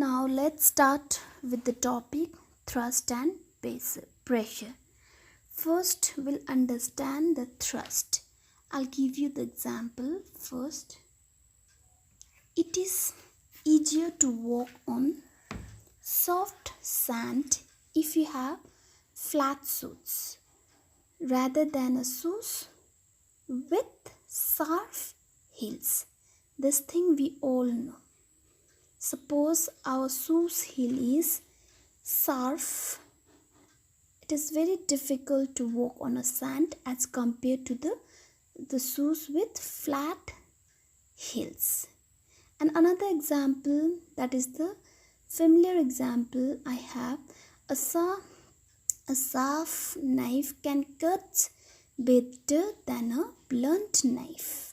Now let's start with the topic thrust and pressure. First, we'll understand the thrust. I'll give you the example first. It is easier to walk on soft sand if you have flat shoes rather than a shoes with sharp heels. This thing we all know. Suppose our shoes heel is sharp. It is very difficult to walk on a sand as compared to the shoes with flat heels. And another example, that is the familiar example I have, a sharp knife can cut better than a blunt knife.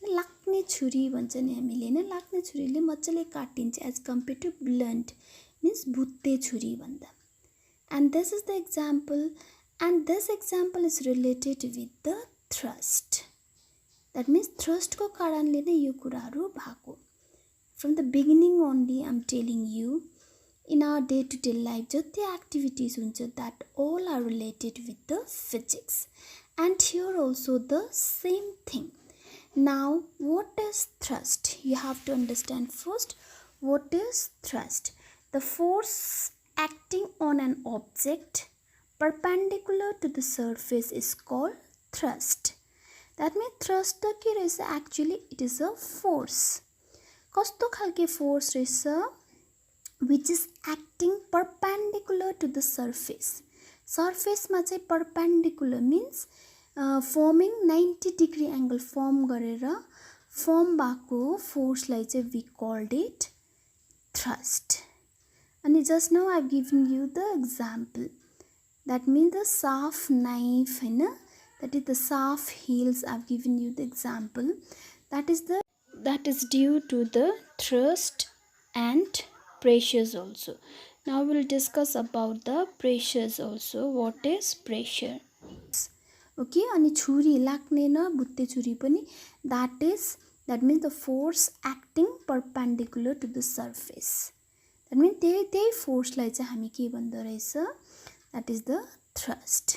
लाग्ने छुरी भन्छ नि हामीले हैन, लाग्ने छुरीले मज्जाले काटिन्छ as compare to blunt means भुत्ते छुरी भन्दा. And this is the example, and this example is related with the thrust. That means thrust को कारणले नै यो कुराहरु भएको. From the beginning only I'm telling you, in our day to day life जति activities हुन्छ that all are related with the physics, and here also the same thing. Now what is thrust? You have to understand first what is thrust. The force acting on an object perpendicular to the surface is called thrust. That means thrust के रहेछ, actually it is a force. कस्तो खालके force रहेछ which is acting perpendicular to the surface. Surface मा चाहिँ perpendicular means forming 90 degree angle form गरेर form भएको force लाई चाहिँ we called it thrust. And just now I've given you the example. That means the sharp knife, Hahn, that is the sharp heels. I've given you the example. That is due to the thrust and pressures also. Now we'll discuss about the pressures also. What is pressure? Okay, अनि छुरी लाग्ने न भुत्ते छुरी पनि, that means the force acting perpendicular to the surface. That means त्यही force लाई चाहिँ हामी के भन्दो रहेछ, that is the thrust.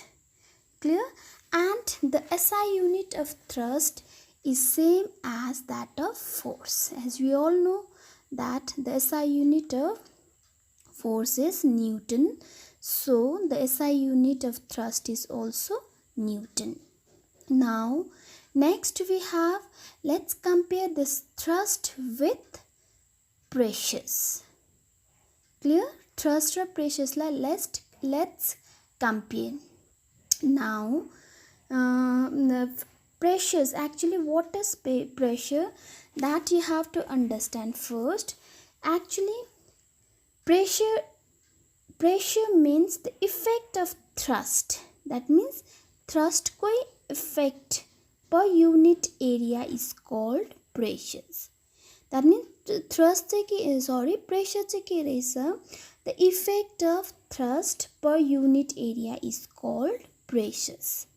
Clear? And the SI unit of thrust is same as that of force. As we all know that the SI unit of force is Newton, so the SI unit of thrust is also Newton. Now next we have, let's compare this thrust with pressures. Clear? Thrust or pressures let's compare. Now the pressures, actually what is pressure, that you have to understand first. Actually pressure means the effect of thrust. That means thrust को effect per unit area is called pressures. That means thrust चाहिँ के pressure चाहिँ के रहेछ, the effect of thrust per unit area is called pressures.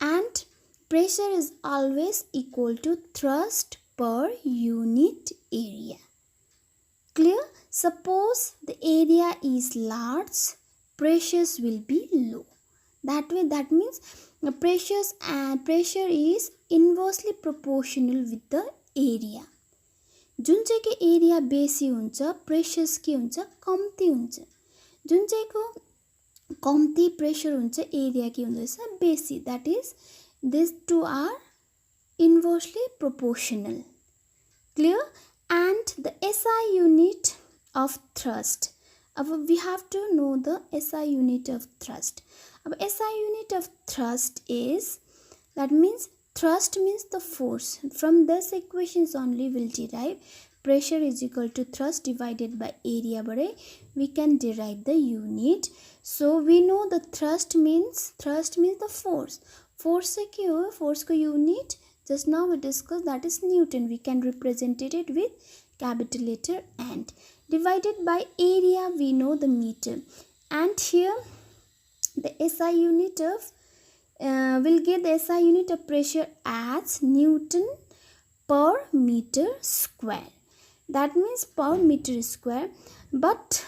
And pressure is always equal to thrust per unit area. Clear? Suppose the area is large, pressures will be low. That means the pressure is inversely proportional with the area. जुन चाहिँ को area बेसी हुन्छ pressures के हुन्छ, कम्ती हुन्छ. जुन चाहिँ को कम्ती प्रेशर हुन्छ एरिया के हुन्छ बेसी. That is, these two are inversely proportional. Clear? And the SI unit of thrust. We have to know the SI unit of thrust. SI unit of thrust is, that means thrust means the force. From this equations only will derive pressure is equal to thrust divided by area. But we can derive the unit. So we know the thrust means the force. Force से के हो, force को unit just now we discussed, that is Newton. We can represent it with capital letter N. Divided by area we know the meter. And here the SI unit of will get the SI unit of pressure as Newton per meter square. that means per meter square. But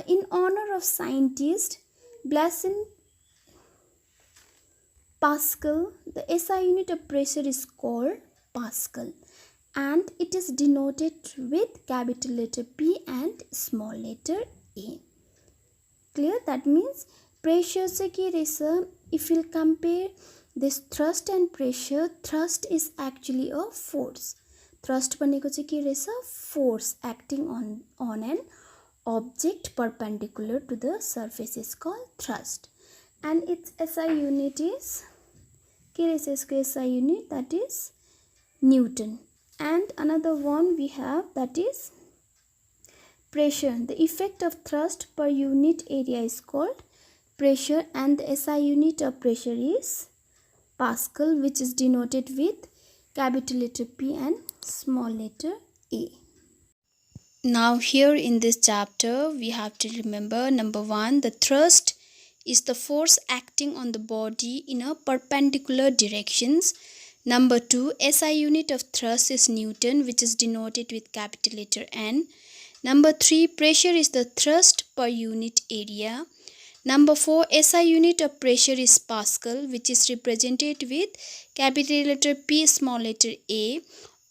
in honor of scientist Blaise Pascal, the SI unit of pressure is called Pascal, and it is denoted with capital letter P and small letter A. Clear? That means pressure से के रहेछ, if you compare this thrust and pressure, thrust is actually a force. Thrust भनेको चाहिँ के रहेछ? Force acting on an object perpendicular to the surface is called thrust. And its SI unit is SI unit, that is Newton. And another one we have, that is pressure. The effect of thrust per unit area is called pressure, and the SI unit of pressure is Pascal, which is denoted with capital letter P and small letter A. Now here in this chapter we have to remember, number 1, the thrust is the force acting on the body in a perpendicular directions. Number 2, SI unit of thrust is Newton, which is denoted with capital letter N. Number 3, pressure is the thrust per unit area. Number 4, SI unit of pressure is Pascal, which is represented with capital letter P, small letter A,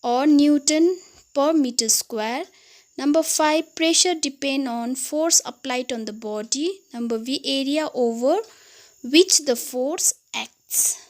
or Newton per meter square. Number 5, pressure depend on force applied on the body. Number V, area over which the force acts.